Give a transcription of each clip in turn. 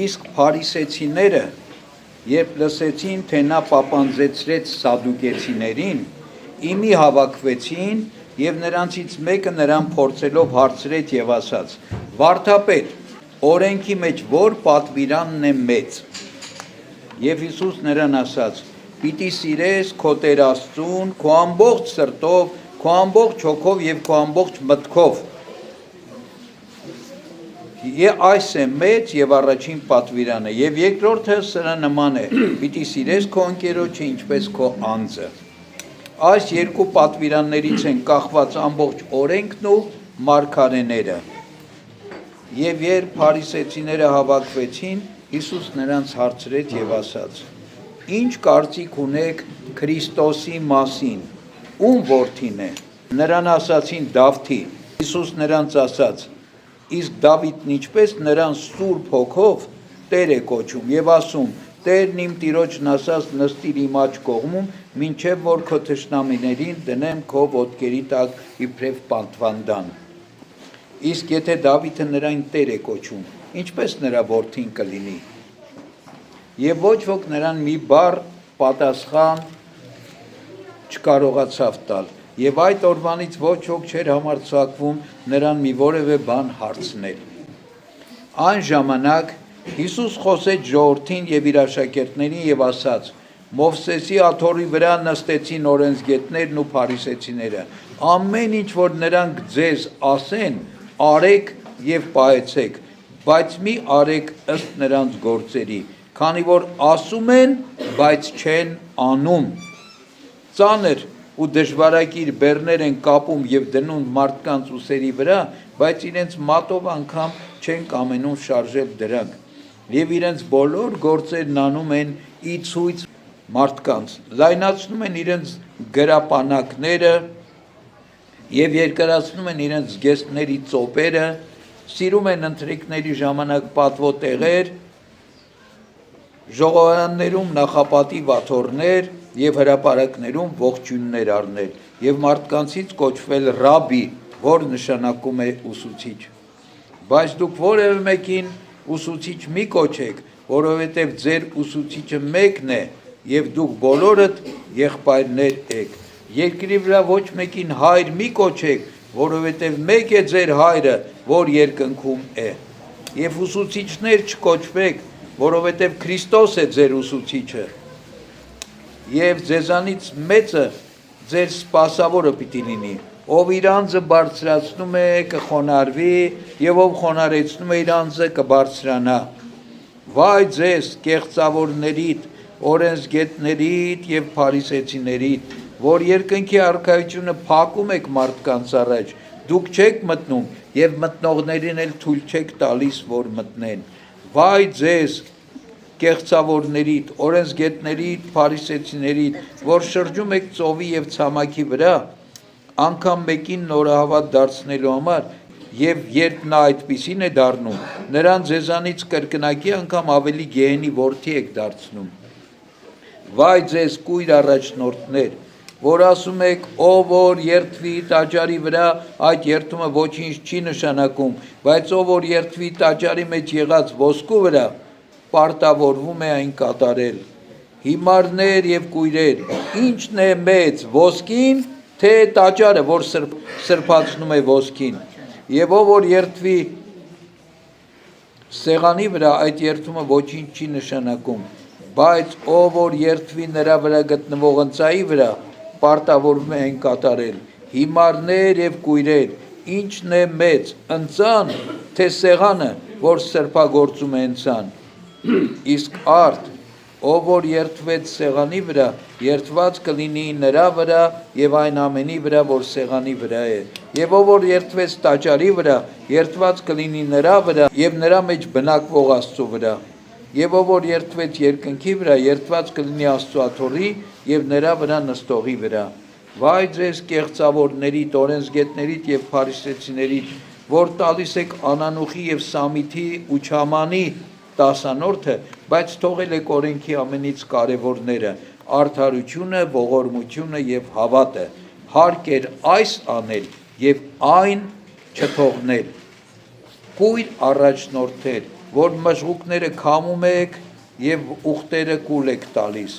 Իսկ փարիսեցիները, երբ լսեցին, թե նա պապանձեցրեց սադուկեցիներին, իմի հավաքվեցին եւ նրանցից մեկը նրան փորձելով հարցրեց եւ ասաց. «Վարդապետ, օրենքի մեջ որ պատվիրանն է մեծ»։ Եվ Հիսուս նրան ասաց. «Պիտի սիրես քո Տեր Աստծուն քո ամբողջ սրտով, քո ամբողջ հոգով եւ քո ամբողջ մտքով»։ Այս է մեծ եւ առաջին պատվիրանը, եւ երկրորդը սրա նման է. պիտի սիրես քո ընկերոջը ինչպես քո անձը։ Այս երկու պատվիրաններից են կախված ամբողջ օրենքն ու մարգարեները։ Եվ երբ փարիսեցիները հավաքվեցին, Հիսուս նրանց հարցրեց եւ ասաց. «Ինչ կարծիք ունեք Քրիստոսի մասին, ում որդին է»։ Նրան ասացին. «Դավթի»։ Հիսուս նրանց ասաց. «Իսկ Դավիթն ինչպես նրան Սուրբ Հոգով Տեր է կոչում եւ ասում. Տերն իմ տիրոջն ասաց նստիր իմ աջ կողմում, մինչև որ քո թշնամիներին դնեմ քո ոտքերի տակ իբրև պատվանդան։ Իսկ եթե Դավիթը նրան Տեր է կոչում, ինչպես նրա որդին կլինի»։ Եվ ոչ ոք նրան մի բառ պատասխան չկարողացավ տալ, եւ այդ օրվանից ոչ ոք չէր համարձակվում նրան մի որևէ բան հարցնել։ Այն ժամանակ Հիսուս խոսեց ժողովրդին եւ իր աշակերտներին եւ ասաց. «Մովսեսի աթոռի վրա նստեցին օրենսգետներն ու փարիսեցիները։ Ամեն ինչ որ նրանք ձեզ ասեն, արեք եւ պահեցեք, բայց մի արեք ըստ նրանց գործերի, քանի որ ասում են, բայց չեն անում։ Ծանր ու դժվարակիր բեռներ են կապում եւ դնում մարդկանց ուսերի վրա, բայց իրենց մատով անգամ չեն կամենում շարժել դրանք, եւ իրենց բոլոր գործերն անում են ի ցույց մարդկանց, լայնացնում են իրենց գրապանակները եւ երկարացնում են իրենց զգեստների ծոպերը, սիրում են ընթրիքների ժամանակ պատվոտեղեր, ժողովարաններում նախապատիվ աթոռներ եւ հրապարակներում ողջույններ առնել եւ մարդկանցից կոչվել ռաբբի, որ նշանակում է ուսուցիչ։ Բայց դուք որևէ մեկին ուսուցիչ մի կոչեք, որովհետև ձեր ուսուցիչը մեկն է եւ դուք բոլորդ եղբայրներ եք։ Երկրի վրա ոչ մեկին հայր մի կոչեք, որովհետև մեկ է ձեր հայրը, որ երկնքում է։ Եվ ուսուցիչներ չկոչվեք, որովհետև Քրիստոս է ձեր ուսուցիչը։ Եվ ձեզանից մեծը ձեր սպասավորը պիտի լինի։ Ով իր անձը բարձրացնում է, կխոնարհվի, եւ ով խոնարհեցնում է իր անձը, կբարձրանա։ Վայ ձեզ, կեղծավորներիդ, օրենսգետներիդ եւ փարիսեցիներիդ, որ երկնքի արքայությունը փակում եք մարդկանց առաջ, դուք չեք մտնում եւ մտնողներին էլ թույլ չեք տալիս, որ մտնեն։ Վայ ձեզ, կեղծավորներիդ, օրենսգետներիդ, փարիսեցիներիդ, որ շրջում եք ծովի եւ ցամաքի վրա, անգամ մեկին նորահավատ դարձնելու համար, եւ երբ նա այդպիսին է դառնում, նրան ձեզանից կրկնակի անգամ ավելի գեհենի որդի եք դարձնում։ Վայ ձեզ կույր առաջնորդներ, որ ասում եք, ով որ երթվի տաճարի վրա, այդ երթումը ոչինչ չի նշանակում, բայց ով որ երթվի տաճարի մեջ եղած ոսկու վրա, պարտավորվում է այն կատարել։ Հիմարներ եւ կույրեր, ի՞նչն է մեծ, ոսկին, թե տաճարը, որ սրբացնում է ոսկին։ Եվ ով որ երթվի սեղանի վրա, այդ երթումը ոչինչ չի նշանակում, բայց ով որ երթվի նրա վրա գտնվող ընծայի վրա, պարտավորվում է այն կատարել։ Հիմարներ եւ կույրեր, ի՞նչն է մեծ, ընծան, թե սեղանը, որ սրբագործում է ընծան։ Իսկ արդ, ով որ երթվեց սեղանի վրա, երթված կլինի նրա վրա եւ այն ամենի վրա, որ սեղանի վրա է։ Եվ ով որ երթվեց տաճարի վրա, երթված կլինի նրա վրա եւ նրա մեջ բնակվող Աստծո վրա։ Եվ ով որ երթվեց երկնքի վրա, երթված կլինի Աստծո աթոռի եւ նրա վրա նստողի վրա։ Վայ ձեզ կեղծավորներիդ, օրենսգետներիդ եւ փարիսեցիներիդ, որ տալիս եք անանուխի եւ սամիթի ու չամանի տասանորդը, բայց թողել եք օրենքի ամենից կարևորները՝ արդարությունը, ողորմությունը եւ հավատը։ Հարկ էր այս անել եւ այն չթողնել։ Կույր առաջնորդներ, որ մժղուկները քամում եք եւ ուխտերը կուլ եք տալիս։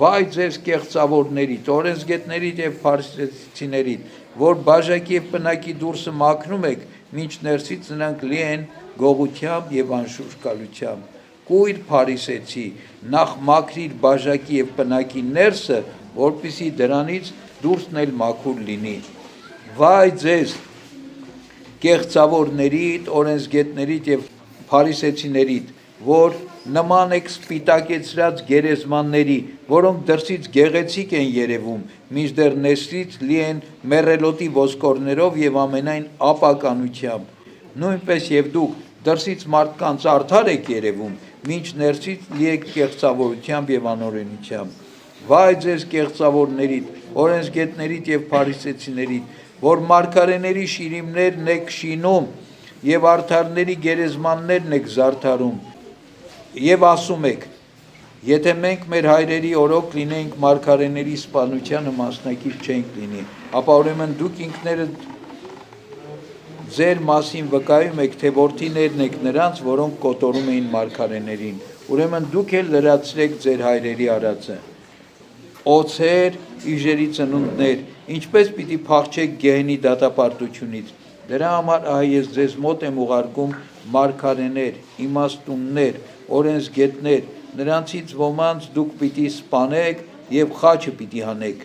Վայ ձեզ կեղծավորներից, օրենսգետներից եւ փարիսեցիներից, որ բաժակի եւ պնակի դուրսը մաքրում եք, մինչ ներսից նրանք լի են գողությամբ եւ անշուշկալությամբ։ Կույր փարիսեցի, նախ մաքրիր բաժակի եւ պնակի ներսը, որպեսզի դրանից դուրսն էլ մաքուր լինի։ Վայ ձեզ կեղծավորներիդ, օրենսգետներիդ եւ փարիսեցիներիդ, որ նման եք սպիտակեցրած գերեզմանների, որոնք դրսից գեղեցիկ են երևում, մինչդեռ ներսից լի են մեռելոտի ոսկորներով եւ ամենայն ապականությամբ։ Նույնպես եւ դուք դրսից մարդկանց արդար եք երևում, մինչ ներսից լի եք կեղծավորությամբ եւ անօրենությամբ։ Վայ ձեզ կեղծավորներիդ, օրենսգետներիդ եւ փարիսեցիներիդ, որ մարգարեների շիրիմներն եք շինում եւ արդարների գերեզմաններն եք զարդարում, եւ ասում եք. եթե մենք մեր հայրերի օրոք լինենք, մարգարեների սպանությանը մասնակից չենք լինի, ապա ուրեմն դուք ինքներդ ձեր մասին վկայում եք, թե որդիներն եք նրանց, որոնք կոտորում էին մարգարեներին, ուրեմն դուք էլ լրացրեք ձեր հայրերի արածը։ Օձեր, իժերի ծնունդներ, ինչպես պիտի փախչեք գեհենի դատապարտությունից։ Դրա համար ես ձեզ մոտ եմ ուղարկում մարգարեներ, իմաստուններ, օրենսգետներ, նրանցից ոմանց դուք պիտի սպանեք եւ խաչը պիտի հանեք։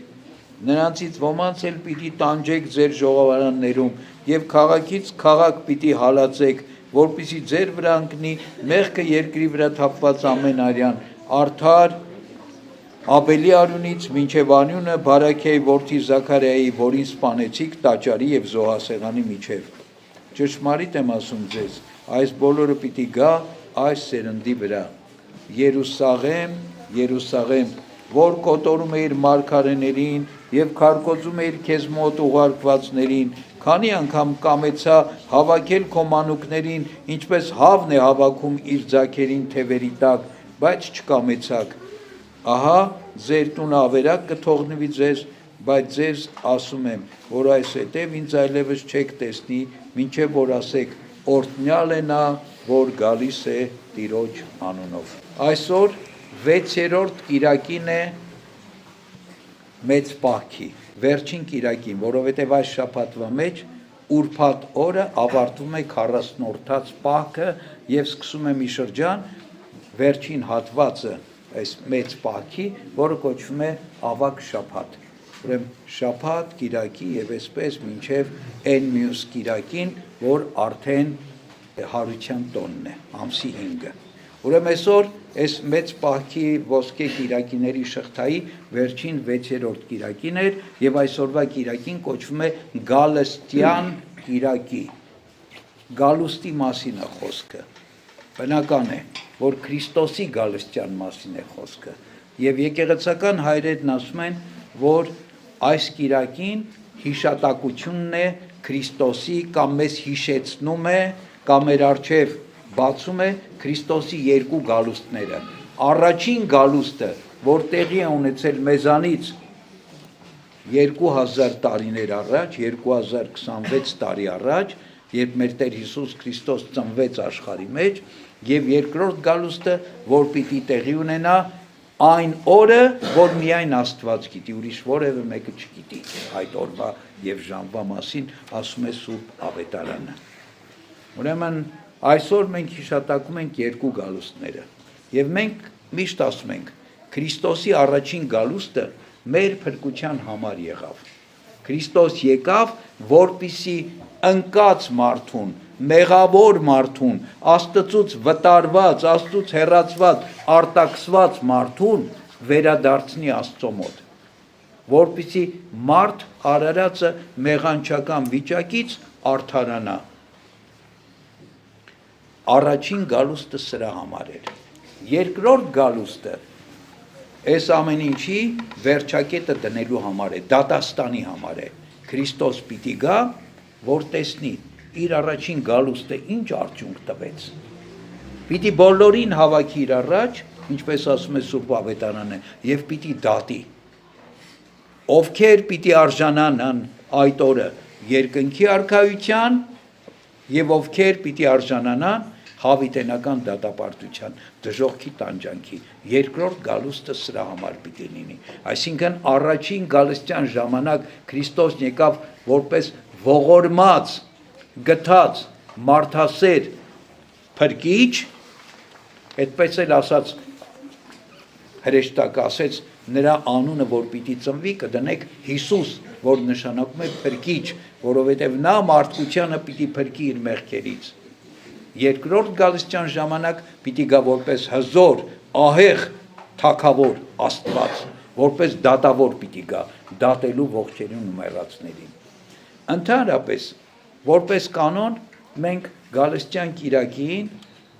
Նրանցից ոմանց էլ պիտի տանջեք ձեր ժողովարաններում եւ քաղաքից քաղաք պիտի հալածեք, որպեսզի ձեր վրա ընկնի մեղքը երկրի վրա թափված ամեն արյան, արդար Աբելի արյունից մինչև անյունը Բարաքեի որդի Զաքարիայի, որին սպանեցիք տաճարի եւ զոհասեղանի միջև։ Ճշմարիտ եմ ասում ձեզ, այս բոլորը պիտի գա այս սերնդի վրա։ Երուսաղեմ, Երուսաղեմ, որ կոտորում էիր մարգարեներին եւ քարկոծում էիր քեզ մոտ ուղարկվածներին, քանի անգամ կամեցա հավաքել քո մանուկներին, ինչպես հավն է հավաքում իր ձագերին թևերի տակ, բայց չկամեցաք։ Ահա ձեր տունը ավերակ կթողնվի ձեզ, բայց ձեզ ասում եմ, որ այսուհետև ինձ այլևս չեք տեսնի, մինչև որ ասեք, օրհնյալ է նա, որ գալիս է Տիրոջ անունով։ Այսօր 6-րդ կիրակին է մեծ պահքի, վերջին կիրակին, որովհետև այս շաբաթվա մեջ ուրբաթ օրը ավարտվում է 40-րդ պահքը եւ սկսում է մի շրջան, վերջին հատվածը այս մեծ պահքի, որը կոչվում է ավագ շաբաթ։ Ուրեմն շաբաթ, կիրակի եւ այսպես մինչեւ այն մյուս կիրակին, որ արդեն հարության տոնն է, ամսի 5-ը։ Ուրեմն այսօր այս մեծ պահքի ոսկե կիրակիների շղթայի վերջին 6-րդ կիրակին էր եւ այսօրվա կիրակին կոչվում է Գալստյան կիրակի։ Գալուստի մասին է խոսքը։ Բնական է, որ Քրիստոսի գալստյան մասին է խոսքը եւ եկեղեցական հայրերն ասում են, որ այս կիրակին հիշատակությունն է Քրիստոսի կամ մեզ հիշեցնում է կամ մեր առջև բացում է Քրիստոսի երկու գալուստները։ Առաջին գալուստը, որ տեղի է ունեցել մեզանից 2000 տարիներ առաջ, 2026 տարի առաջ, երբ մեր Տեր Հիսուս Քրիստոս ծնվեց աշխարհի մեջ, եւ երկրորդ գալուստը, որ պիտի տեղի ունենա այն օրը, որ միայն Աստված գիտի, ուրիշ որևէ մեկը չգիտի այդ օրվա եւ ժամվա մասին, ասում է Սուրբ Ավետարանը։ Ուրեմն այսօր մենք հիշատակում ենք երկու գալուստները եւ մենք միշտ ասում ենք Քրիստոսի առաջին գալուստը մեր փրկության համար եղավ։ Քրիստոս եկավ, որպիսի ընկած մարդուն, մեղավոր մարդուն, Աստծուց վտարված, Աստծուց հեռացված, արտաքսված մարդուն վերադարձնի Աստծո մոտ, որպեսզի մարդ արարածը մեղանչական վիճակից արդարանա։ Առաջին գալուստը սրա համար էր։ Երկրորդ գալուստը այս ամեն ինչի վերջակետը դնելու համար է, դատաստանի համար է։ Քրիստոս պիտի գա, որ տեսնի իր առաջին գալուստը ինչ արդյունք տվեց։ Պիտի բոլորին հավաքի իր առաջ, ինչպես ասում է Սուրբ Ավետարանը, եւ պիտի դատի։ Ովքեր պիտի արժանանան այդ օրը երկնքի արքայության եւ ովքեր պիտի արժանանան հավիտենական դատապարտության, դժոխքի տանջանքի, երկրորդ գալուստը սրա համար պիտի լինի։ Այսինքն առաջին գալստյան ժամանակ Քրիստոսն եկավ որպես ողորմած, գթած, մարդասեր փրկիչ, այդպես էլ ասած հրեշտակը ասեց նրա անունը, որ պիտի ծնվի, կդնեք Հիսուս, որ նշանակում է փրկիչ, որովհետև նա մարդկությանը պիտի փրկի իր մեղքերից։ Երկրորդ գալստյան ժամանակ պիտի գա որպես հզոր, ահեղ, թագավոր, Աստված, որպես դատավոր պիտի գա, դատելու ողջերին ու մեռածներին։ Ընդհանրապես, որպես կանոն, մենք գալստյան կիրակին,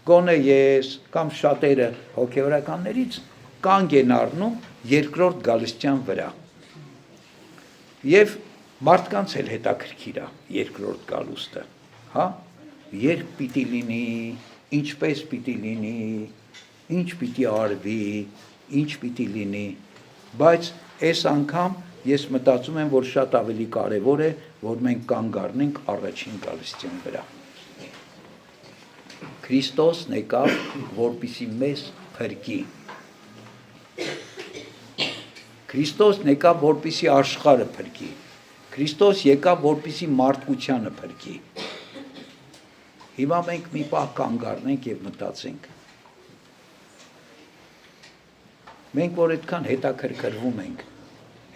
գոնե ես կամ շատերը հոգևորականներից կանգ են առնում երկրորդ գալստյան վրա։ Եվ մարդկանց էլ հետաքրքիր է երկրորդ գալուստը, հա, երբ պիտի լինի, ինչպես պիտի լինի, ինչ պիտի արվի, ինչ պիտի լինի, բայց այս անգամ ես մտածում եմ, որ շատ ավելի կարևոր է, որ մենք կանգ առնենք առաջին գալստյան վրա։ Քրիստոսն եկավ, որպեսզի մեզ փրկի։ Քրիստոսն եկավ, որպեսզի աշխարհը փրկի։ Քրիստոս եկավ, որպեսզի մարդկությանը փրկի։ Հիմա մենք մի պահ կանգ առնենք եւ մտածենք։ Մենք որ այդքան հետաքրքրվում ենք,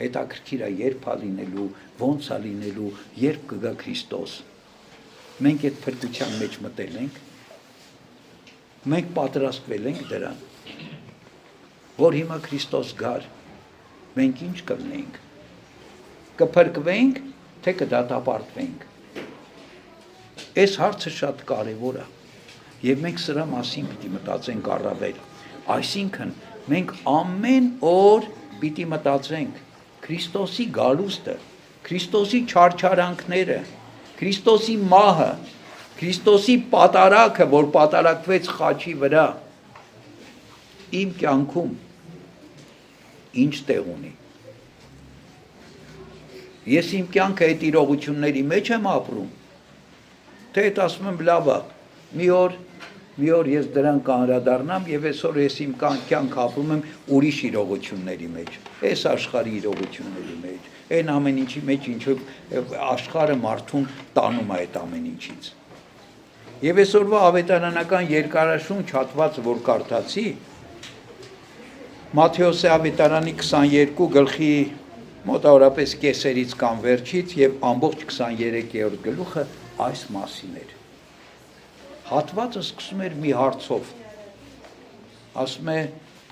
հետաքրքիր է երբ է լինելու, ոնց է լինելու, երբ կգա Քրիստոս։ Մենք այդ փրկության մեջ մտել ենք, մենք պատրաստվել ենք դրան, որ հիմա Քրիստոս գար, մենք ինչ կլինենք, կփրկվենք, թե կդատապարտվենք։ Այս հարցը շատ կարևոր է, եւ մենք սրա մասին պիտի մտածենք առավել։ Այսինքն մենք ամեն օր պիտի մտածենք Քրիստոսի գալուստը, Քրիստոսի չարչարանքները, Քրիստոսի մահը, Քրիստոսի պատարագը, որ պատարագվեց խաչի վրա, իմ կյանքում ինչ տեղ ունի։ Ես իմ կյանքը այդ իրողությունների մեջ եմ ապրում, թե այդ ասում եմ լավ է, մի օր ես դրան կանրադառնամ եւ այսօր ես իմ կյանքը ապրում եմ ուրիշ իրողությունների մեջ, այս աշխարհի իրողությունների մեջ, այն ամեն ինչի մեջ, ինչով աշխարհը մարդուն տանում է այդ ամեն ինչից։ Եվ այսօրվա ավետարանական երկարաշունչ հատվածը, որ կարդացի, Մատթեոսի ավետարանի 22 գլխի մոտավորապես կեսերից կամ վերջից եւ ամբողջ 23-րդ գլուխը այս մասին էր։ Հատվածը սկսում էր մի հարցով։ Ասում է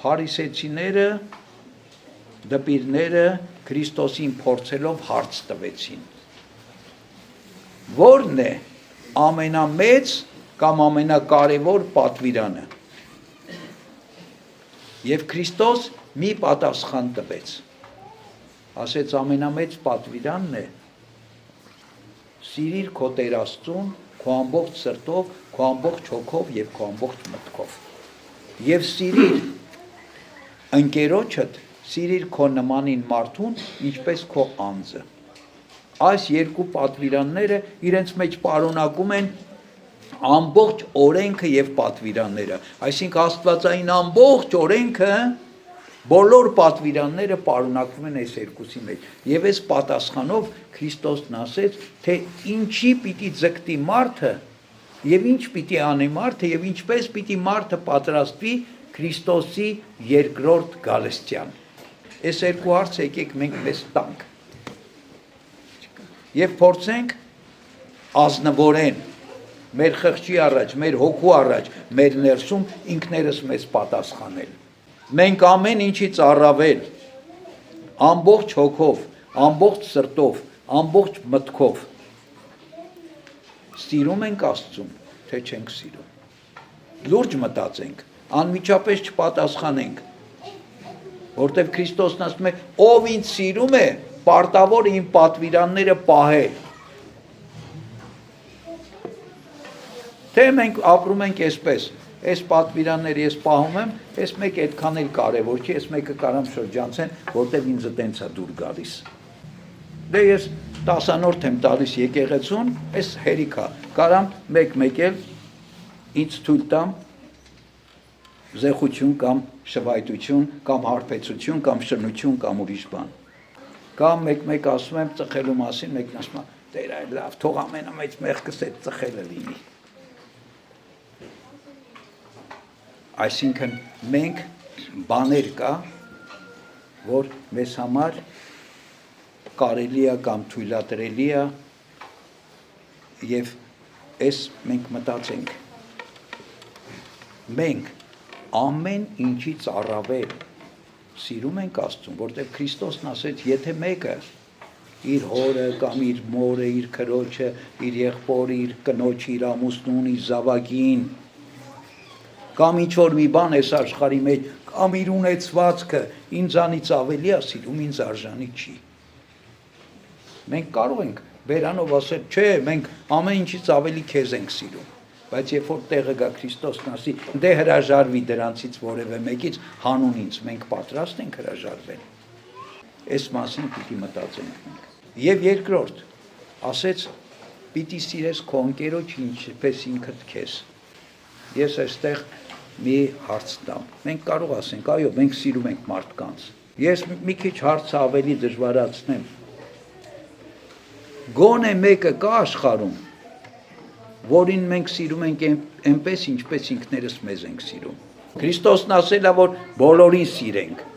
փարիսեցիները, դպիրները Քրիստոսին փորձելով հարց տվեցին։ Որն է ամենամեծ կամ ամենակարևոր պատվիրանը։ Եվ Քրիստոս մի պատասխան տվեց։ Ասեց ամենամեծ պատվիրանն է սիրիր քո Տեր Աստծուն քո ամբողջ սրտով, քո ամբողջ հոգով եւ քո ամբողջ մտքով։ Եվ սիրիր ընկերոջդ, սիրիր քո նմանին մարդուն, ինչպես քո անձը։ Այս երկու պատվիրանները իրենց մեջ պարունակում են ամբողջ օրենքը եւ պատվիրանները, այսինքն Աստվածային ամբողջ օրենքը, բոլոր պատվիրանները պարունակվում են այս երկուսի մեջ։ Եվ այս պատասխանով Քրիստոսն ասեց, թե ինչի պիտի ձգտի մարդը եւ ինչ պիտի անի մարդը եւ ինչպես պիտի մարդը պատրաստվի Քրիստոսի երկրորդ գալստյան։ Այս երկու հարցը եկեք մենք մեզ տանք եւ փորձենք ազնվորեն մեր խղճի առաջ, մեր հոգու առաջ, մեր ներսում ինքներս մեզ պատասխանել։ Մենք ամեն ինչից առավել, ամբողջ հոգով, ամբողջ սրտով, ամբողջ մտքով սիրում ենք Աստծուն, թե չենք սիրում։ Լուրջ մտածենք, անմիջապես չպատասխանենք, որտեղ Քրիստոսն ասում է, ով ինձ սիրում է, պարտավոր է իմ պատվիրանները պահել։ Թե մենք ապրում ենք այսպես, այս պատվիրանները ես պահում եմ, այս մեկը այդքան էլ կարևոր չի, այս մեկը կարամ շրջանցեն, որտեղ ինձ տենց է դուր գալիս։ Դե ես 10-րդ եմ տալիս եկեղեցուն, այս հերիք է, կարամ մեկ էլ ինձ թույլ տամ զեղություն կամ շվայտություն կամ հարբեցություն կամ շնություն կամ ուրիշ բան։ Կամ մեկ ասում եմ ծխելու մասին, մեկն ասում է Տեր այ լավ, թող ամենամեծ մեղքս այդ ծխելը լինի։ Այսինքն մենք բաներ կա, որ մեզ համար կարելի է կամ թույլատրելի է եւ այս մենք մտածենք մենք ամեն ինչից առավել սիրում ենք Աստծուն, որտեղ Քրիստոսն ասեց, եթե մեկը իր հորը կամ իր մորը, իր քրոջը, իր եղբորը, իր կնոջը, իր ամուսնուն, իր զավակին կամ ինչ որ մի բան այս աշխարհի մեջ կամ իր ունեցվածքը ինձանից ավելի է սիրում, ինձ արժանի չի։ Մենք կարող ենք բերանով ասել, չէ, մենք ամեն ինչից ավելի քեզ ենք սիրում, բայց երբ որ տեղը գա Քրիստոսն ասի, դե հրաժարվի դրանցից որևէ մեկից, հանուն ինձ, մենք պատրաստ ենք հրաժարվել։ Այս մասին պիտի մտածենք մենք։ Եվ երկրորդ, ասեց, պիտի սիրես քո ընկերոջ ինչպես ինքդ քեզ։ Ես այստեղ մի հարց տամ։ Մենք կարող ասենք, այո, մենք սիրում ենք մարդկանց։ Ես մի քիչ հարցը ավելի դժվարացնեմ։ Գոնե մեկը կա աշխարհում, որին մենք սիրում ենք այնպես, ինչպես ինքներս մեզ ենք սիրում։ Քրիստոսն ասել է, որ բոլորին սիրենք։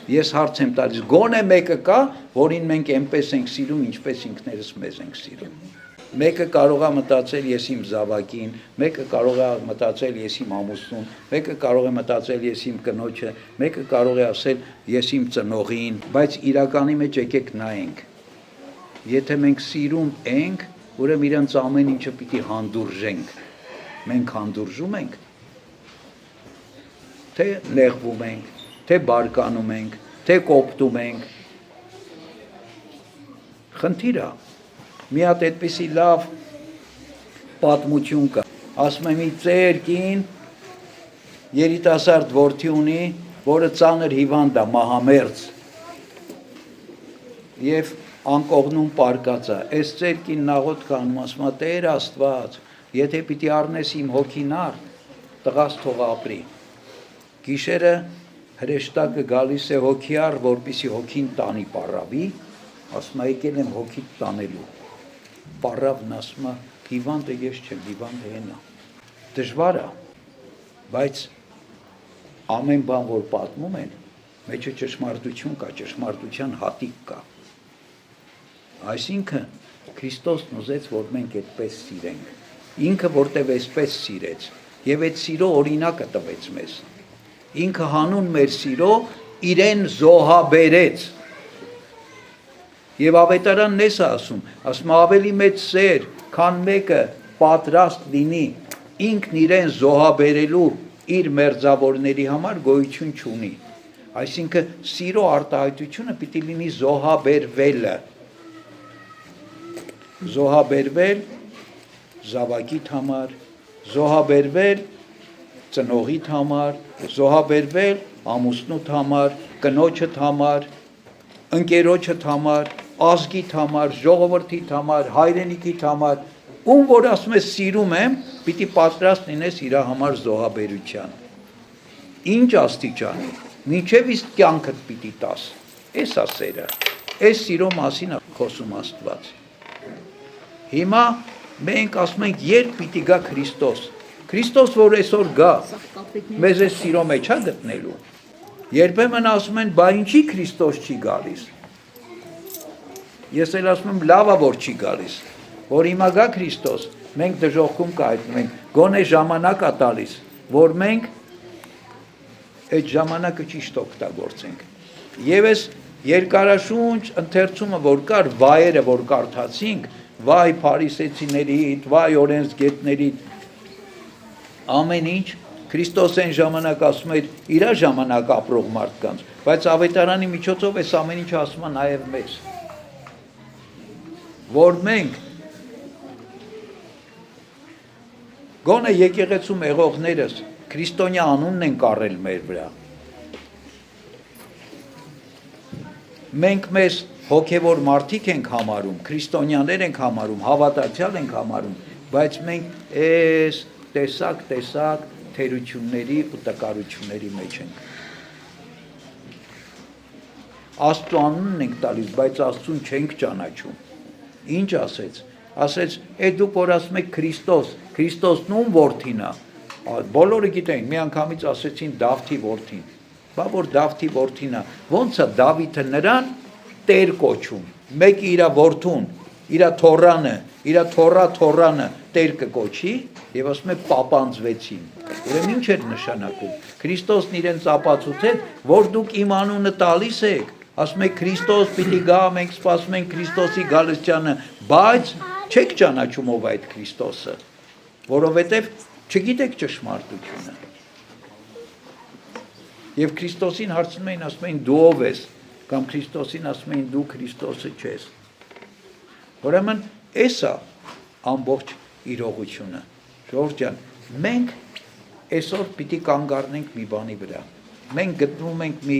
Ես հարց եմ տալիս, գոնե մեկը կա, որին մենք այնպես ենք սիրում, ինչպես ինքներս մեզ ենք սիրում։ Մեկը կարող է մտածել ես իմ զավակին, մեկը կարող է մտածել ես իմ ամուսնուն, մեկը կարող է մտածել ես իմ կնոջը, մեկը կարող է ասել ես իմ ծնողին, բայց իրականի մեջ եկեք նայենք։ Եթե մենք սիրում ենք, ուրեմն իրենց ամեն ինչը պիտի հանդուրժենք։ Մենք հանդուրժում ենք, թե նեղվում ենք, թե բարկանում ենք, թե կոպտում ենք։ Խնդիրը մի հատ այդպիսի լավ պատմություն կա։ Ասում եմ մի ծեր կին երիտասարդ որդի ունի, որը ծանր հիվանդ է, մահամերձ։ Եվ անկողնում պարկած է։ Այս ծեր կինն աղոթք անում, ասում է Տեր Աստված, եթե պիտի առնես իմ հոգին առ, տղաս թող ապրի։ Գիշերը հրեշտակը գալիս է հոգի առ, որպեսզի հոգին տանի պառավի, ասում է եկել եմ հոգիդ տանելու։ Պառավն ասում է հիվանդը ես չեմ, հիվանդը հենա։ Դժվար է, բայց ամեն բան որ պատմում են, մեջը ճշմարտություն կա, ճշմարտության հատիկ կա։ Այսինքն Քրիստոսն ուզեց, որ մենք այդպես սիրենք։ Ինքը որտև այսպես սիրեց, եւ այդ սիրո օրինակը տվեց մեզ։ Ինքը հանուն մեր սիրո իրեն զոհաբերեց։ Եվ ավետարանն էս ասում ավելի մեծ սեր, քան մեկը պատրաստ լինի ինքն իրեն զոհաբերելու իր մերձավորների համար գոյություն չունի։ Այսինքն սիրո արտահայտությունը պիտի լինի զոհաբերվելը։ Զոհաբերվել զավակիդ համար, զոհաբերվել ծնողիդ համար, զոհաբերվել ամուսնուդ համար, կնոջդ համար, ընկերոջդ համար, ազգիդ համար, ժողովրդիդ համար, հայրենիքիդ համար, ում որ ասում ես սիրում եմ, պիտի պատրաստ լինես իր համար զոհաբերության։ Ինչ աստիճանի, մինչև իսկ կյանքդ պիտի տաս։ Էս է սերը, այս սիրո մասին է խոսում Աստված։ Հիմա մենք ասում ենք երբ պիտի գա Քրիստոս։ Քրիստոս որ այսօր գա, մեզ այս սիրո մեջ է գտնելու։ Երբեմն ասում են, բա ինչի Քրիստոս չի գալիս։ Ես էլ ասում եմ, լավ է որ չի գալիս, որ հիմա գա Քրիստոս, մենք դժոխքում կայանում ենք, գոնե ժամանակ է տալիս, որ մենք այդ ժամանակը ճիշտ օգտագործենք։ Եվ այս երկարաշունչ ընթերցումը, որ կար, վայերը, որ կարդացինք, վայ փարիսեցիներիդ, վայ օրենսգետներիդ, ամեն ինչ Քրիստոս այն ժամանակ ասում էր իր ժամանակ ապրող մարդկանց, բայց ավետարանի միջոցով այս ամեն ինչը ասում է նաև մեզ, որ մենք գոնե եկեղեցու մեղողներս քրիստոնյա անունն են կառել մեր վրա։ Մենք մեզ հոգևոր մարդիկ ենք համարում, քրիստոնյաներ ենք համարում, հավատացյալ ենք համարում, բայց մենք այս տեսակ թերությունների ու տկարությունների մեջ ենք։ Աստծու անունն ենք տալիս, բայց Աստծուն չենք ճանաչում։ Ինչ ասեց։ Ասեց, դուք որ ասում եք Քրիստոսն ում որդին է։ Բոլորը գիտեն, մի անգամից ասեցին Դավթի որդին։ Բա որ Դավթի որդին է, ոնց է Դավիթը նրան Տեր կոչում։ Մեկը իր որդուն, իր թոռանը, իր թոռանը Տեր կկոչի եւ ասում է պապանձվեցին։ Ուրեմն ինչ էր նշանակում։ Քրիստոսն իրենց ապացուցեց, որ դուք իմ անունը տալիս եք, ասում եք Քրիստոս պիտի գա, մենք սպասում ենք Քրիստոսի գալստյանը, բայց չեք ճանաչում ով այդ Քրիստոսը, որովհետեւ չգիտեք ճշմարտությունը։ Եվ Քրիստոսին հարցնում էին, ասում էին դու ով ես, կամ Քրիստոսին ասում էին դու Քրիստոսը չես։ Ուրեմն էսա ամբողջ իրողությունը։ Ժողովուրդ ջան, մենք այսօր պիտի կանգ առնենք մի բանի վրա։ Մենք գտնվում ենք մի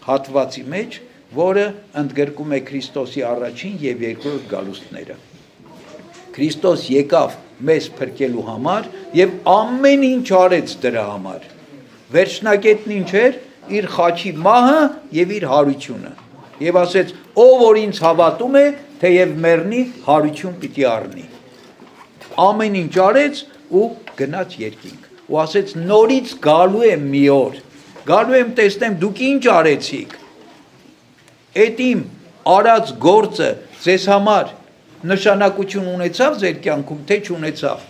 հատվածի մեջ, որը ընդգրկում է Քրիստոսի առաջին եւ երկրորդ գալուստները։ Քրիստոս եկավ մեզ փրկելու համար եւ ամեն ինչ արեց դրա համար։ Վերջնակետն ինչ էր, իր խաչի մահը եւ իր հարությունը։ Եվ ասեց, ով որ ինձ հավատում է, թեև մեռնի, հարություն պիտի առնի։ Ամեն ինչ արեց ու գնաց երկինք։ Ու ասեց, նորից գալու եմ մի օր։ Գալու եմ տեսնեմ դուք ինչ արեցիք։ Այդ իմ արած գործը ձեզ համար նշանակություն ունեցավ ձեր կյանքում, թե չունեցավ։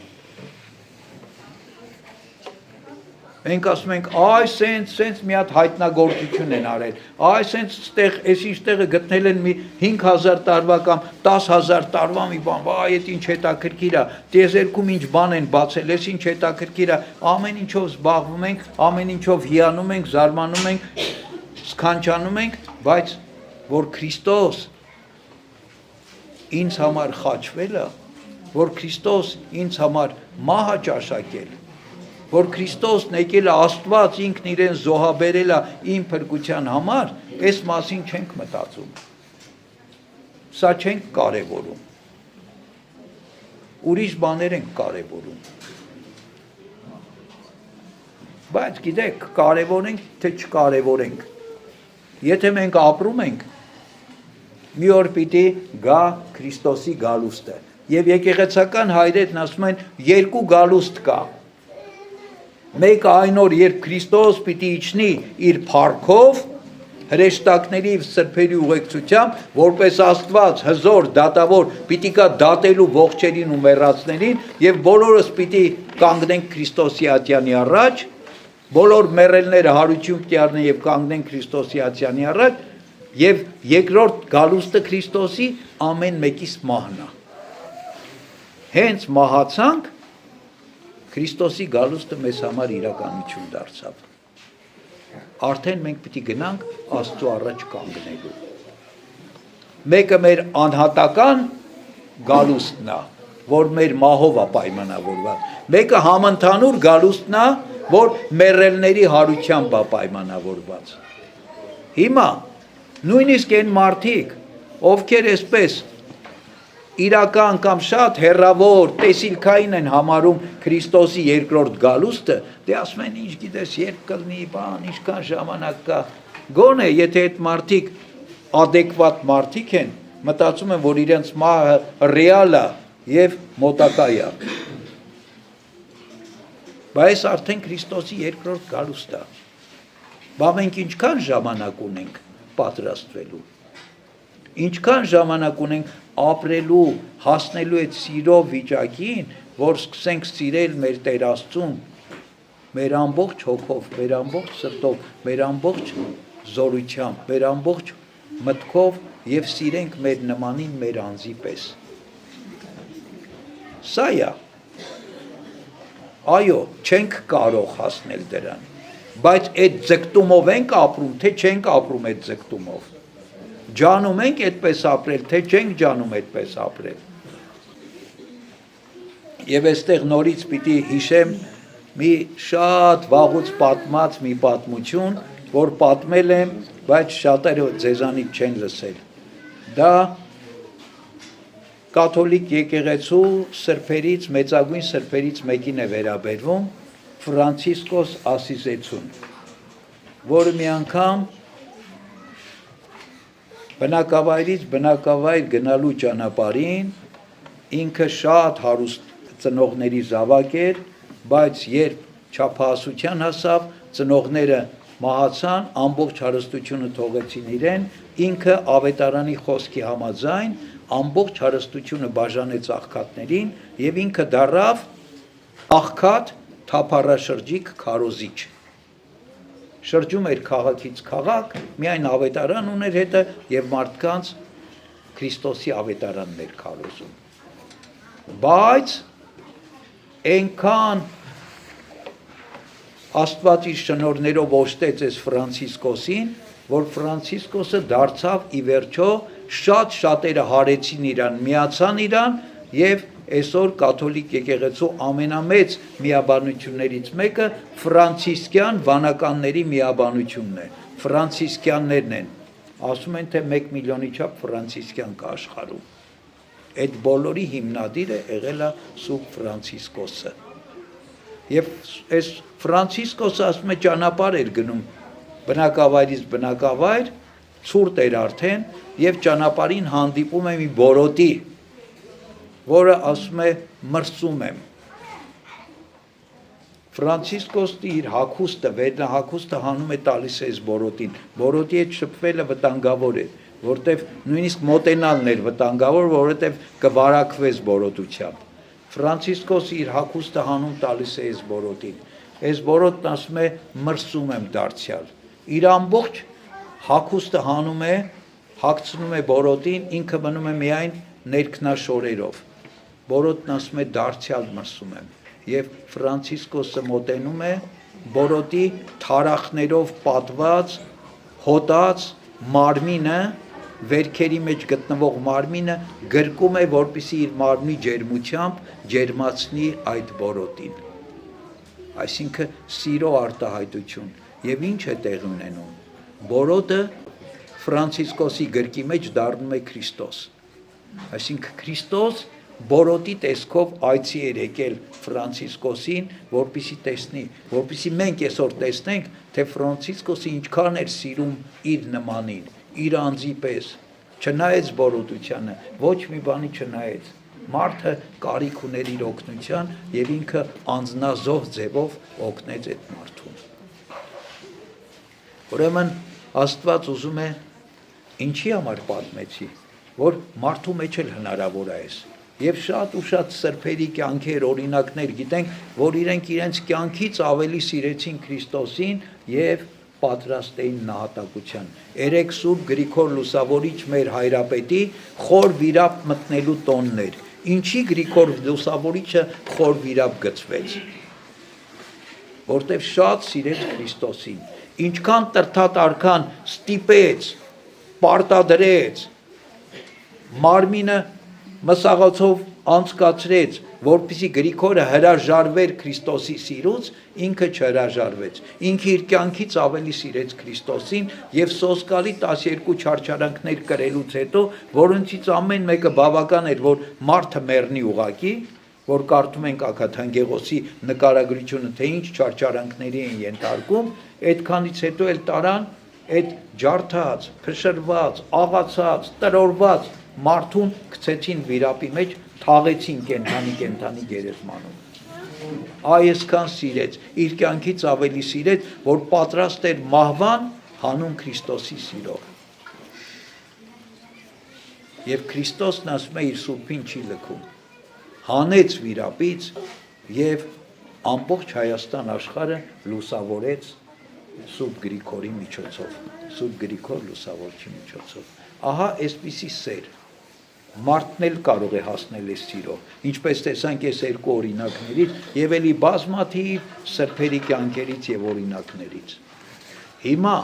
Մենք ասում ենք, այ սենց մի հատ հայտնագործություն են արել, այ սենց ստեղ, այս ինչտեղը գտնել են մի 5000 տարվա կամ 10000 տարվա մի բան, վայ, այդ ինչ հետաքրքիր է, տիեզերքում ինչ բան են բացել, այս ինչ հետաքրքիր է, ամեն ինչով զբաղվում ենք, ամեն ինչով հիանում ենք, զարմանում ենք, սքանչանում ենք, բայց որ Քրիստոս ինձ համար խաչվել է, որ Քրիստոս ինձ համար մահ է ճաշակել, որ Քրիստոսն եկել է Աստված ինքն իրեն զոհաբերել է իմ փրկության համար, այս մասին չենք մտածում։ Սա չենք կարևորում։ Ուրիշ բաներ ենք կարևորում։ Բայց գիտեք, կարևորենք, թե չկարևորենք։ Եթե մենք ապրում ենք, մի օր պիտի գա Քրիստոսի գալուստը։ Եվ եկեղեցական հայրերն ասում են, երկու գալուստ կա։ Մեկը այն օր, երբ Քրիստոս պիտի իջնի իր փառքով, հրեշտակների և սրբերի ուղեկցությամբ, որպես Աստված հզոր դատավոր պիտի գա դատելու ողջերին ու մեռածներին եւ բոլորս պիտի կանգնենք Քրիստոսի ատյանի առաջ, բոլոր մեռելները հարություն պիտի առնեն եւ կանգնեն Քրիստոսի ատյանի առաջ եւ երկրորդ գալուստը Քրիստոսի ամեն մեկիս մահն է։ Հենց մահացանք Քրիստոսի գալուստը մեզ համար իրականություն դարձավ։ Արդեն մենք պիտի գնանք Աստծու առաջ կանգնելու։ Մեկը մեր անհատական գալուստն է, որ մեր մահով է պայմանավորված։ Մեկը համընդհանուր գալուստն է, որ մեռելների հարությամբ է պայմանավորված։ Հիմա նույնիսկ այն մարդիկ, ովքեր այսպես իրական կամ շատ հեռավոր տեսիլքային են համարում Քրիստոսի երկրորդ գալուստը, դե ասում են ինչ գիտես, երբ կլինի, բան, ինչքան ժամանակ կա։ Գոնե, եթե այդ մարդիկ adekvat մարդիկ են, մտածում են, որ իրենց մահը ռեալ է եւ մոտակա է։ Բայց արդեն Քրիստոսի երկրորդ գալուստը։ Բա մենք ինչքան ժամանակ ունենք պատրաստվելու։ Ինչքան ժամանակ ունենք ապրելու, հասնելու այդ սիրո վիճակին, որ սկսենք սիրել մեր Տեր Աստծուն, մեր ամբողջ հոգով, մեր ամբողջ սրտով, մեր ամբողջ զորությամբ, մեր ամբողջ մտքով եւ սիրենք մեր նմանին մեր անձի պես։ Սա է։ Այո, չենք կարող հասնել դրան, բայց այդ ձգտումով ենք ապրում, թե չենք ապրում այդ ձգտումով։ Ջանում ենք այդպես ապրել, թե չենք ջանում այդպես ապրել։ Եվ այստեղ նորից պիտի հիշեմ մի շատ վաղուց պատմած մի պատմություն, որ պատմել եմ, բայց շատերը ձեզանից չեն լսել։ Դա կաթոլիկ եկեղեցու սրբերից, մեծագույն սրբերից մեկին է վերաբերվում, Ֆրանցիսկոս Ասիսեցուն, որը մի անգամ բնակավայրից բնակավայր գնալու ճանապարհին ինքը շատ հարուստ ծնողների զավակ էր, բայց երբ չափահասության հասավ, ծնողները մահացան, ամբողջ հարստությունը թողեցին իրեն, ինքը ավետարանի խոսքի համաձայն ամբողջ հարստությունը բաժանեց աղքատներին եւ ինքը դառավ աղքատ թափառաշրջիկ քարոզիչ։ Շրջում էր քաղաքից քաղաք, միայն ավետարան ուներ հետը եւ մարդկանց Քրիստոսի ավետարանն էր քարոզում։ Բայց այնքան Աստված իր շնորհներով օժտեց այս Ֆրանցիսկոսին, որ Ֆրանցիսկոսը դարձավ ի վերջո շատ շատերը հարեցին իրան, միացան իրան եւ այսօր կաթոլիկ եկեղեցու ամենամեծ միաբանություններից մեկը ֆրանցիսկյան վանականների միաբանությունն է։ Ֆրանցիսկյաններն են, ասում են թե 1 միլիոնի չափ ֆրանցիսկյան կա աշխարհում։ Այդ բոլորի հիմնադիրը եղել է Սուրբ Ֆրանցիսկոսը։ Եվ այս Ֆրանցիսկոսը ասում է ճանապարհ էր գնում բնակավայրից բնակավայր, ցուրտ էր արդեն եւ ճանապարհին հանդիպում է մի բորոտի, որը ասում է մրսում եմ։ Ֆրանցիսկոսը իր հագուստը, վերնահագուստը հանում է տալիս է այս բորոտին։ Բորոտի հետ շփվելը վտանգավոր է, որտեվ նույնիսկ մոտենալն էր վտանգավոր, որովհետեւ կվարակվես բորոտությամբ։ Ֆրանցիսկոսը իր հագուստը հանում տալիս է այս բորոտին։ Այս բորոտն ասում է մրսում եմ դարձյալ։ Իր ամբողջ հագուստը հանում է, հագցնում է բորոտին, ինքը մնում է միայն ներքնաշորերով։ Բորոտն ասում է դարձյալ մրսում եմ։ Եվ Ֆրանցիսկոսը մոտենում է բորոտի թարախներով պատված, հոտած մարմինը, վերքերի մեջ գտնվող մարմինը գրկում է, որպեսզի իր մարմնի ջերմությամբ ջերմացնի այդ բորոտին։ Այսինքն սիրո արտահայտություն։ Եվ ինչ է տեղի ունենում։ Բորոտը Ֆրանցիսկոսի գրկի մեջ դառնում է Քրիստոս։ Այսինքն Քրիստոս բորոտի տեսքով այցի էր եկել Ֆրանցիսկոսին, որպեսզի տեսնի, որպեսզի մենք այսօր տեսնենք, թե Ֆրանցիսկոսը ինչքան էր սիրում իր նմանին, իր անձի պես, չնայեց բորոտությանը, ոչ մի բանի չնայեց։ Մարդը կարիք ուներ իր օգնության եւ ինքը անձնազոհ ձևով օգնեց այդ մարդուն։ Ուրեմն Աստված ուզում է ինչի համար պատմեցի, որ մարդու մեջ էլ հնարավոր է այս։ Եվ շատ ու շատ սրբերի կյանքեր, օրինակներ գիտենք, որ իրենք իրենց կյանքից ավելի սիրեցին Քրիստոսին եւ պատրաստ էին նահատակության։ Երեք Սուրբ Գրիգոր Լուսավորիչ մեր հայրապետի խոր վիրապ մտնելու տոնն էր։ Ինչի Գրիգոր Լուսավորիչը խոր վիրապ գծվեց։ Որտեվ շատ սիրեց Քրիստոսին։ Ինչքան տրթատարքան ստիպեց, պարտադրեց, մարմինը մսաղացով անցկացրեց, որպեսզի Գրիգորը հրաժարվեր Քրիստոսի սիրուց, ինքը չհրաժարվեց։ Ինքը իր կյանքից ավելի սիրեց Քրիստոսին եւ սոսկալի 12 չարչարանքներ կրելուց հետո, որոնցից ամեն մեկը բավական էր, որ մարդը մեռնի ուղակի, որ կարդում ենք Աքաթանգեղոսի նկարագրությունը, թե ինչ չարչարանքների են ենթարկում, այդքանից հետո էլ տարան այդ ջարդած, փշրված, աղացած, տրորված մարդուն գցեցին վիրապի մեջ, թաղեցին կենթանի գերեզմանում։ Այսքան սիրեց, իր կյանքից ավելի սիրեց, որ պատրաստ էր մահվան հանուն Քրիստոսի սիրով։ Եվ Քրիստոսն ասում է իր սուրբին չի լքում։ Հանեց վիրապից եւ ամբողջ Հայաստան աշխարհը լուսավորեց Սուրբ Գրիգորի միջոցով, Սուրբ Գրիգոր Լուսավորչի միջոցով։ Ահա այսպիսի սեր մարդն էլ կարող է հասնել այս սիրո, ինչպես տեսանք այս երկու օրինակներից եւ էլի բազմաթիվ սրբերի կյանքերից եւ օրինակներից։ Հիմա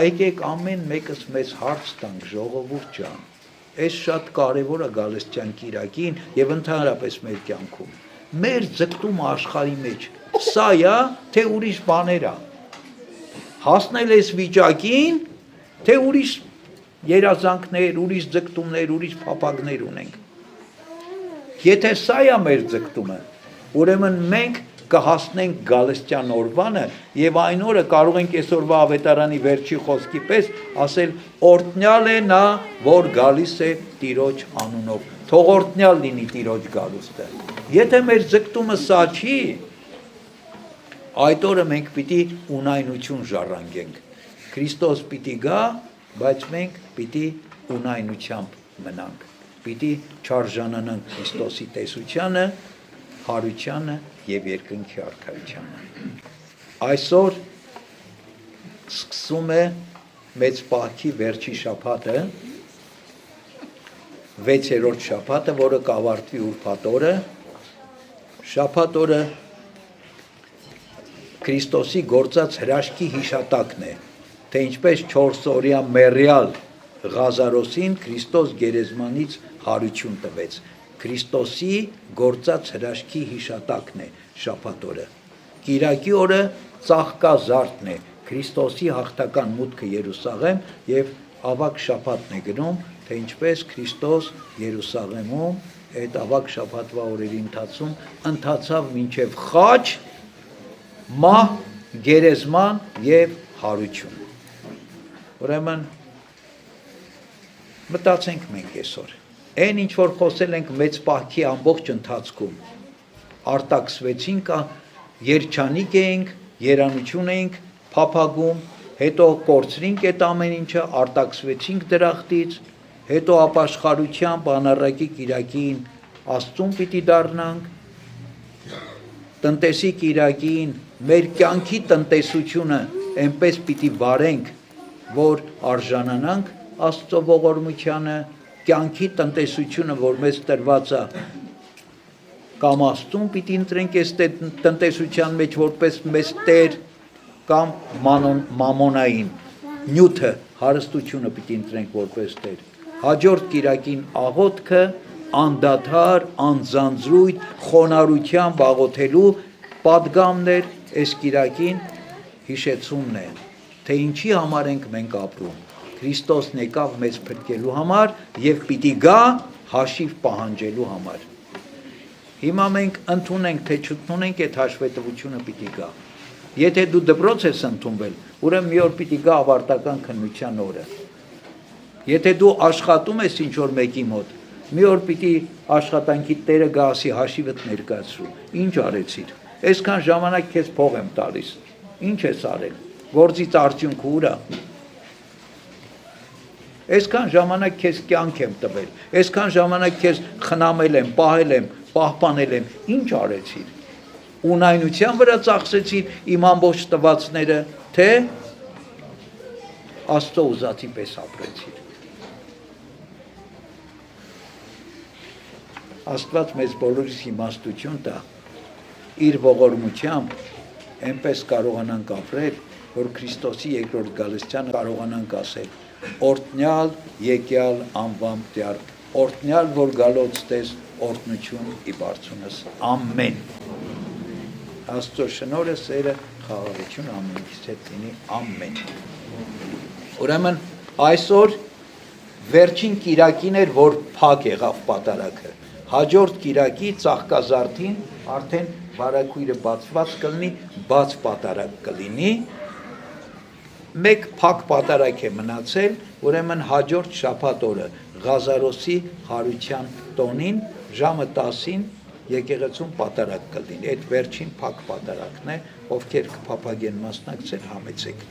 եկեք ամեն մեկս մեզ հարց տանք, ժողովուրդ ջան, այս շատ կարևոր է Գալստյան կիրակին եւ ընդհանրապես մեր կյանքում։ Մեր ձգտումը աշխարհի մեջ սա է, թե ուրիշ բաներ է։ Հասնել այս վիճակին, թե ուրիշ երազանքներ, ուրիշ ձգտումներ, ուրիշ փափագներ ունենք։ Եթե սա է մեր ձգտումը, ուրեմն մենք կհասնենք գալստյան օրվանը եւ այն օրը կարող ենք այսօրվա ավետարանի վերջի խոսքի պես ասել օրհնյալ է նա, որ գալիս է Տիրոջ անունով։ Թող օրհնյալ լինի Տիրոջ գալուստը։ Եթե մեր ձգտումը սա չի, այդ օրը մենք պիտի ունայնություն ժառանգենք։ Քրիստոս պիտի գա, բայց մենք պիտի ունայնությամբ մնանք։ Պիտի չարժանանանք Քրիստոսի տեսությանը, հարությանը եւ երկնքի արքայությանը։ Այսօր սկսում է մեծ պահքի վերջի շաբաթը, 6-րդ շաբաթը, որը կավարտվի ուրբաթ օրը։ Շաբաթ օրը Քրիստոսի գործած հրաշքի հիշատակն է, թե ինչպես 4 օրյա մեռյալ Ղազարոսին Քրիստոս գերեզմանից հարություն տվեց։ Քրիստոսի գործած հրաշքի հիշատակն է շաբաթ օրը։ Կիրակի օրը ծաղկազարդն է, Քրիստոսի հաղթական մուտքը Երուսաղեմ եւ ավագ շաբաթն է գնում, թե ինչպես Քրիստոս Երուսաղեմում այդ ավագ շաբաթվա օրերի ընթացում ընթացավ մինչև խաչ, մահ, գերեզման եւ հարություն։ Ուրեմն մտածենք մենք այսօր։ Այն ինչ որ խոսել ենք մեծ պահքի ամբողջ ընթացքում, արտաքսվեցինք, երջանիկ էինք, երանություն էինք փափագում, հետո կորցրինք այդ ամեն ինչը, արտաքսվեցինք դրախտից, հետո ապաշխարությամբ անառակի կիրակին Աստծուն պիտի դառնանք, տնտեսի կիրակին մեր կյանքի տնտեսությունը այնպես պիտի վարենք, որ արժանանանք Աստծո ողորմությանը, կյանքի տնտեսությունը, որ մեզ տրված է, կամ Աստծուն պիտի ընտրենք այս տնտեսության մեջ որպես մեզ Տեր, կամ մամոնային նյութը, հարստությունը պիտի ընտրենք որպես Տեր։ Հաջորդ կիրակին աղոթքը անդադար, անձանձրույթ, խոնարհությամբ աղոթելու պատգամներ, այս կիրակին հիշեցումն է, թե ինչի համար ենք մենք ապրում։ Քրիստոսն եկավ մեզ փրկելու համար եւ պիտի գա հաշիվ պահանջելու համար։ Հիմա մենք ընդունենք, թե չընդունենք, այդ հաշվետվությունը պիտի գա։ Եթե դու դպրոց ես ընդունվել, ուրեմն մի օր պիտի գա ավարտական քննության օրը։ Եթե դու աշխատում ես ինչ-որ մեկի մոտ, մի օր պիտի աշխատանքի տերը գա ասի հաշիվդ ներկայացրու։ Ինչ արեցիր։ Այսքան ժամանակ քեզ փող եմ տալիս։ Ինչ ես արել։ Գործից արդյունքը ուր է։ Այսքան ժամանակ քեզ կյանք եմ տվել, այսքան ժամանակ քեզ խնամել եմ, պահել եմ, պահպանել եմ, ինչ արեցիր։ Ունայնության վրա ծախսեցիր իմ ամբողջ տվածները, թե Աստծո ուզածի պես ապրեցիր։ Աստված մեզ բոլորիս իմաստություն տա, իր ողորմությամբ այնպես կարողանանք ապրել, որ Քրիստոսի երկրորդ գալստյանը կարողանանք ասել. օրհնյալ եկյալ անվամբ դյար, օրհնյալ որ գալոց տես, օրհնություն ի բարձունս, ամեն։ Աստծո շնորհը, սերը, խաղաղությունը ամենքից հետ լինի, ամեն։ Ուրեմն այսօր վերջին կիրակին էր, որ փակ եղավ պատարագը, հաջորդ կիրակի ծաղկազարդին արդեն վարագույրը բացված կլինի, բաց պատարագ կլինի, մեկ փակ պատարագ է մնացել, ուրեմն հաջորդ շաբաթ օրը Ղազարոսի հարության տոնին ժամը 10-ին եկեղեցում պատարագ կլինի։ Այդ վերջին փակ պատարագն է, ովքեր կփափագեն մասնակցել, համեցեք։